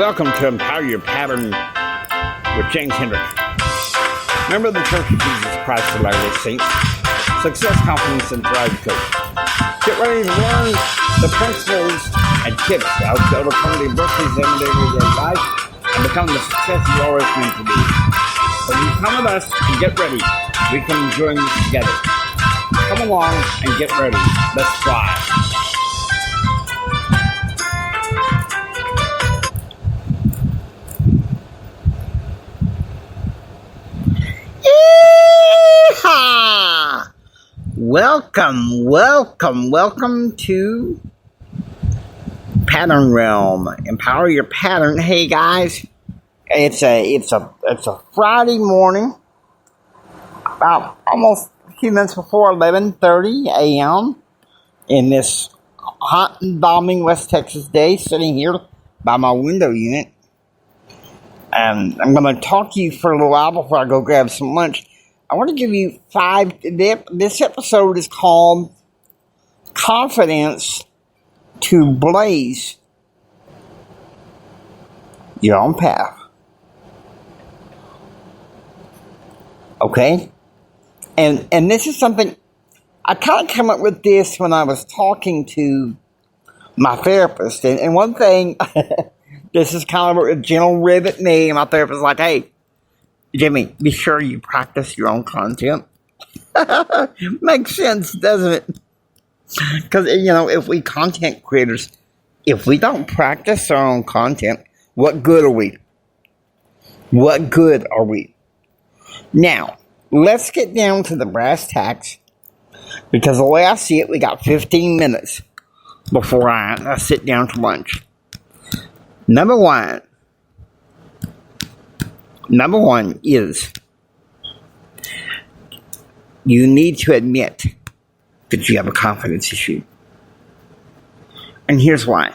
Welcome to Empower Your Pattern with James Hendrick. Member of the Church of Jesus Christ of Latter-day Saints, Success, Confidence, and Thrive Coach. Get ready to learn the principles and tips to help you overcome the adversities of everyday life and become the success you always meant to be. So you come with us and get ready. We can join you together. Come along and get ready. Let's fly. Welcome to Pattern Realm. Empower your pattern. Hey guys, it's a Friday morning, about almost a few minutes before 11:30 a.m. in this hot and balmy West Texas day, sitting here by my window unit, and I'm going to talk to you for a little while before I go grab some lunch. I want to give you 5. This episode is called Confidence to Blaze Your Own Path. Okay? And this is something, I kind of came up with this when I was talking to my therapist. And one thing, this is kind of a gentle rib at me, and my therapist is like, hey, Jimmy, be sure you practice your own content. Makes sense, doesn't it? Because, if we content creators, if we don't practice our own content, what good are we? What good are we? Now, let's get down to the brass tacks, because the way I see it, we got 15 minutes before I sit down to lunch. Number one is you need to admit that you have a confidence issue. And here's why.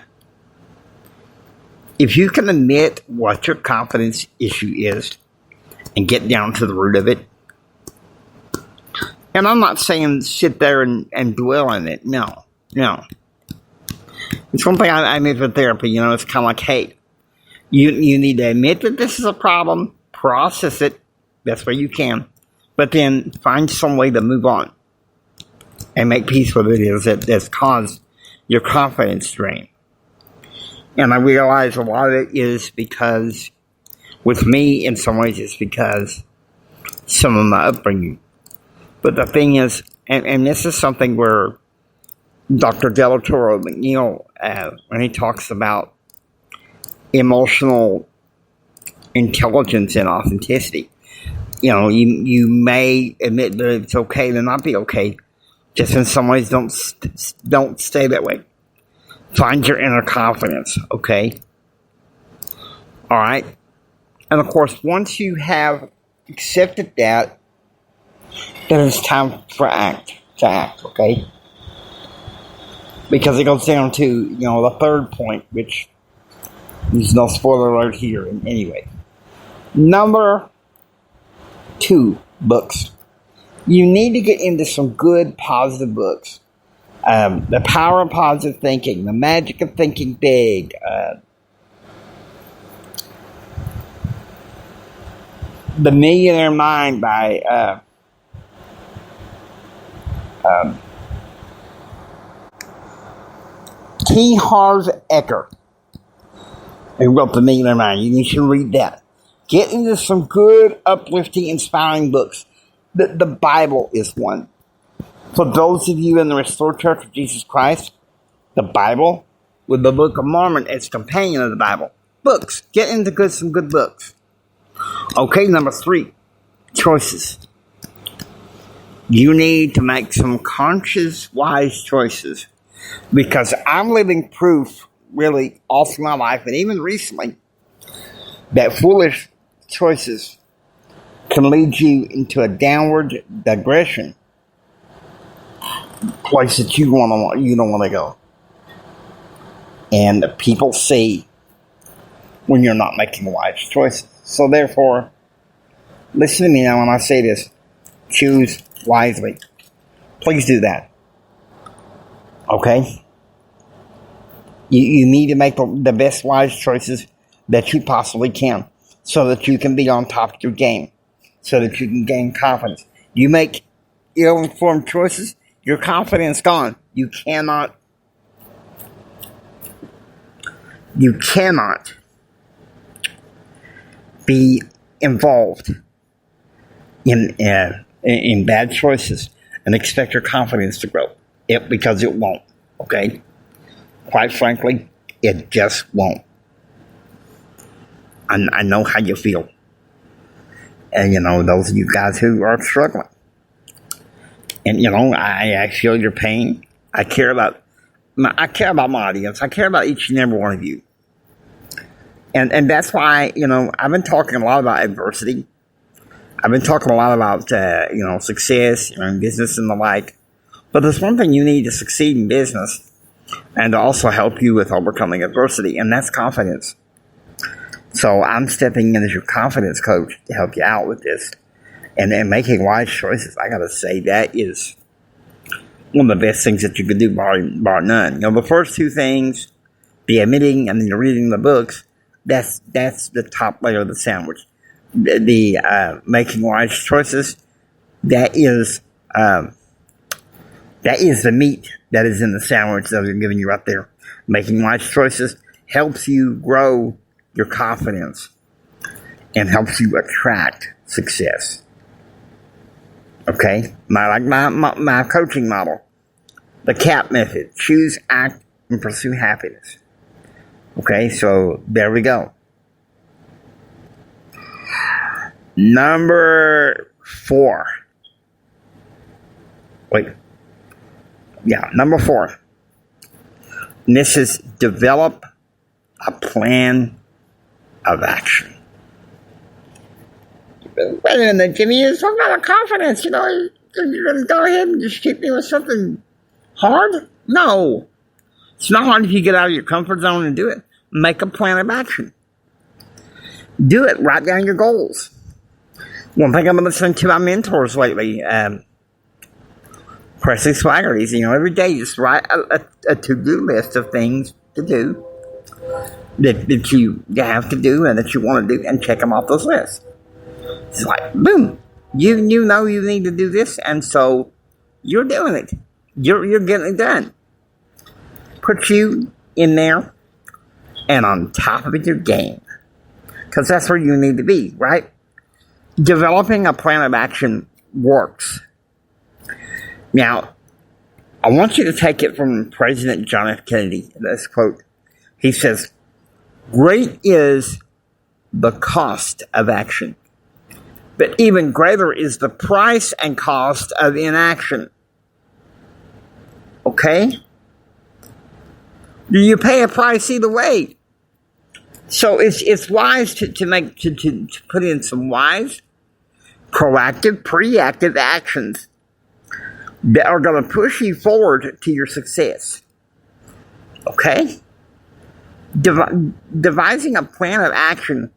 If you can admit what your confidence issue is and get down to the root of it, and I'm not saying sit there and dwell on it. No. It's one thing I admit with therapy, it's kind of like, hey, you need to admit that this is a problem, process it best way you can, but then find some way to move on and make peace with it that's caused your confidence drain. And I realize a lot of it is because, with me, in some ways, it's because some of my upbringing. But the thing is, and this is something where Dr. Del Toro, when he talks about emotional intelligence and authenticity, you may admit that it's okay to not be okay. Just in some ways, don't stay that way. Find your inner confidence, okay? All right? And of course, once you have accepted that, then it's time to act, okay? Because it goes down to, the third point, which there's no spoiler alert here anyway. Number 2, books. You need to get into some good, positive books. The Power of Positive Thinking, The Magic of Thinking Big, The Millionaire Mind by T. Harv Eker. He wrote The Millionaire Mind. You should read that. Get into some good, uplifting, inspiring books. The Bible is one. For those of you in the Restored Church of Jesus Christ, the Bible, with the Book of Mormon, it's a companion of the Bible. Books. Get into some good books. Okay, number 3, choices. You need to make some conscious, wise choices. Because I'm living proof, really, all through my life, and even recently, that foolish choices can lead you into a downward digression, place that you don't want to go. And people see when you're not making wise choices. So therefore, listen to me now when I say this. Choose wisely. Please do that. Okay? You need to make the best wise choices that you possibly can, so that you can be on top of your game, so that you can gain confidence. You make ill-informed choices, your confidence gone. You cannot be involved in bad choices and expect your confidence to grow. Because it won't. Okay? Quite frankly, it just won't. I know how you feel. And, those of you guys who are struggling. And, I feel your pain. I care about my audience. I care about each and every one of you. And that's why, I've been talking a lot about adversity. I've been talking a lot about, success, in business and the like. But there's one thing you need to succeed in business and to also help you with overcoming adversity, and that's confidence. So I'm stepping in as your confidence coach to help you out with this and making wise choices. I got to say, that is one of the best things that you can do, bar none. The first two things, the admitting and then the reading the books, that's the top layer of the sandwich. The making wise choices, that is the meat that is in the sandwich that I'm giving you right there. Making wise choices helps you grow your confidence and helps you attract success. Okay? My coaching model. The CAP method. Choose, act, and pursue happiness. Okay? So, there we go. Number 4. Number 4. And this is develop a plan of action. Wait a minute, Jimmy, you're talking about confidence. You're going to go ahead and just keep me with something hard? No. It's not hard if you get out of your comfort zone and do it. Make a plan of action. Do it. Write down your goals. One thing I've been listening to my mentors lately, Presley Swaggerty, every day just write a to-do list of things to do that you have to do and that you want to do, and check them off those lists. It's like, boom, you know you need to do this, and so you're doing it. You're getting it done. Put you in there and on top of your game, because that's where you need to be, right? Developing a plan of action works. Now, I want you to take it from President John F. Kennedy, this quote. He says, "Great is the cost of action, but even greater is the price and cost of inaction." Okay? You pay a price either way. So it's wise to put in some wise, proactive, preactive actions that are going to push you forward to your success. Okay? Devising a plan of action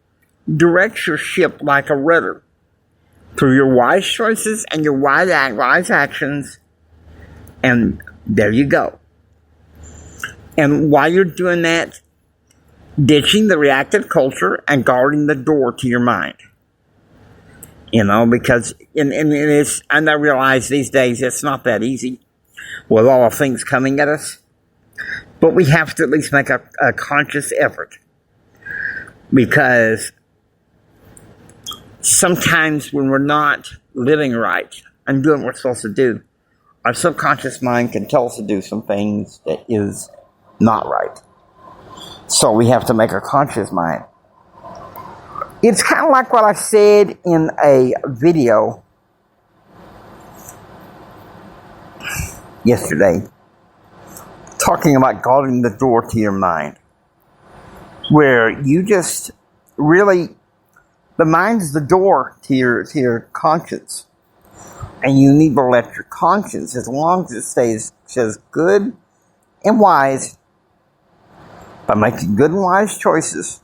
directs your ship like a rudder through your wise choices and your wise actions, and there you go. And while you're doing that, ditching the reactive culture and guarding the door to your mind. Because and I realize these days it's not that easy with all the things coming at us. But we have to at least make a conscious effort. Because sometimes when we're not living right and doing what we're supposed to do, our subconscious mind can tell us to do some things that is not right. So we have to make a conscious mind. It's kind of like what I said in a video yesterday, talking about guarding the door to your mind, where you just really, the mind's the door to your conscience, and you need to let your conscience, as long as it says good and wise, by making good and wise choices,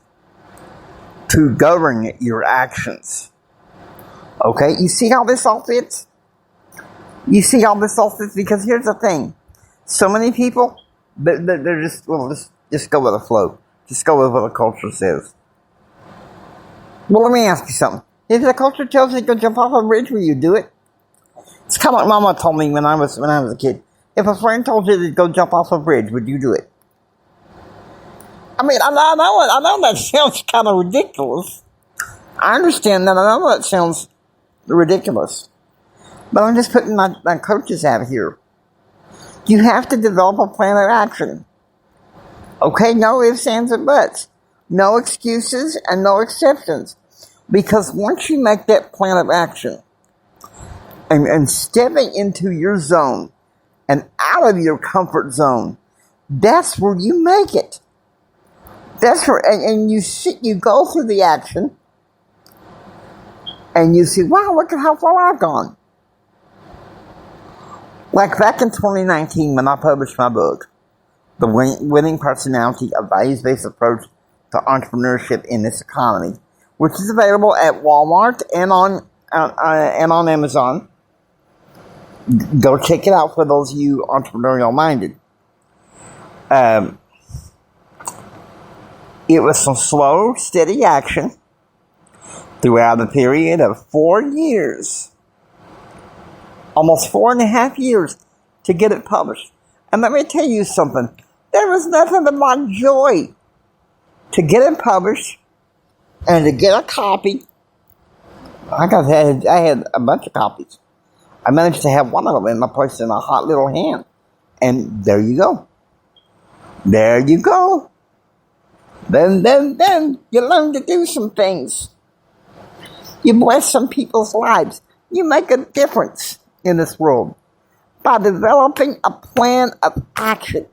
to govern your actions. Okay, you see how this all fits? Because here's the thing. So many people, they're just go with the flow. Just go with what the culture says. Well, let me ask you something. If the culture tells you to go jump off a bridge, will you do it? It's kind of like Mama told me when I was a kid. If a friend told you to go jump off a bridge, would you do it? I mean, I know that sounds kind of ridiculous. I understand that. I know that sounds ridiculous. But I'm just putting my coaches out here. You have to develop a plan of action. Okay, no ifs, ands, or buts. No excuses and no exceptions. Because once you make that plan of action and stepping into your zone and out of your comfort zone, that's where you make it. That's where, and you go through the action and you see, wow, look at how far I've gone. Like back in 2019 when I published my book, The Winning Personality, A Values-Based Approach to Entrepreneurship in This Economy, which is available at Walmart and on Amazon. Go check it out for those of you entrepreneurial-minded. It was some slow, steady action throughout a period of 4 years. Almost 4.5 years to get it published. And let me tell you something. There was nothing but my joy to get it published and to get a copy. I had a bunch of copies. I managed to have one of them in my place in a hot little hand. And there you go. There you go. Then you learn to do some things. You bless some people's lives. You make a difference in this world by developing a plan of action.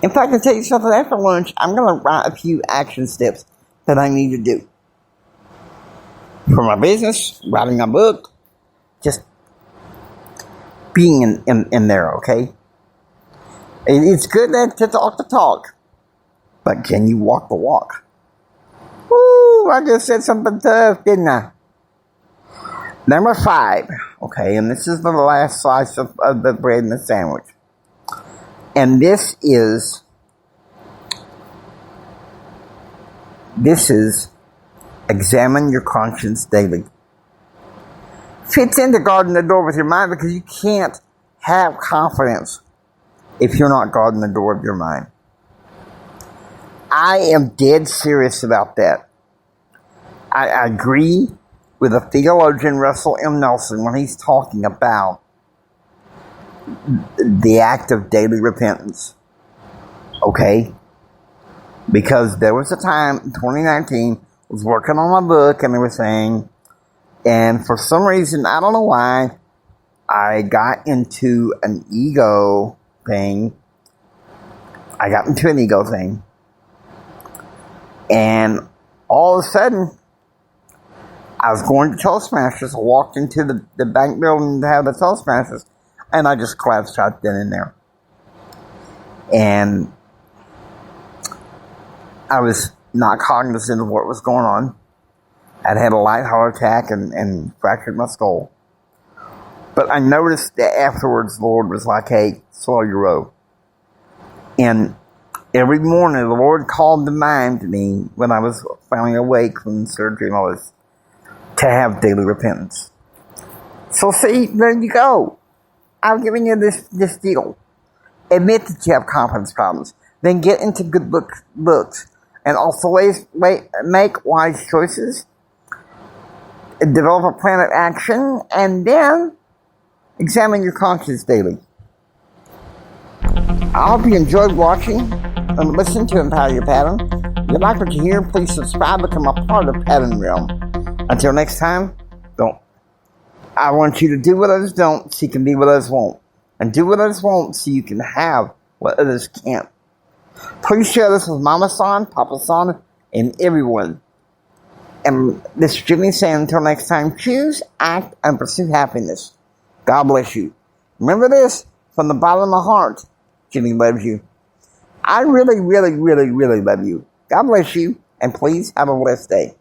In fact, I'll tell you something, after lunch, I'm going to write a few action steps that I need to do. For my business, writing a book, just being in there, okay? It's good to talk the talk, but can you walk the walk? Woo, I just said something tough, didn't I? Number 5, okay, and this is the last slice of the bread and the sandwich. And this is examine your conscience daily. Fits into guarding the door with your mind, because you can't have confidence if you're not guarding the door of your mind. I am dead serious about that. I agree with the theologian Russell M. Nelson when he's talking about the act of daily repentance. Okay? Because there was a time in 2019, I was working on my book and they were saying, and for some reason, I don't know why, I got into an ego thing. And all of a sudden, I was going to Toastmasters. I walked into the bank building to have the Toastmasters, and I just collapsed right then and there. And I was not cognizant of what was going on. I'd had a light heart attack and fractured my skull. But I noticed that afterwards the Lord was like, hey, slow your roll. And every morning the Lord called to mind to me when I was finally awake from surgery and all this, to have daily repentance. So see, there you go. I've given you this deal. Admit that you have confidence problems. Then get into good books. And also make wise choices. Develop a plan of action. And then examine your conscience daily. I hope you enjoyed watching and listening to Empower Your Pattern. If you like what you hear, please subscribe, become a part of Pattern Realm. Until next time, I want you to do what others don't so you can be what others won't. And do what others won't so you can have what others can't. Please share this with Mama San, Papa San, and everyone. And this is Jimmy saying, until next time, choose, act, and pursue happiness. God bless you. Remember this, from the bottom of my heart, Jimmy loves you. I really, really, really, really love you. God bless you, and please have a blessed day.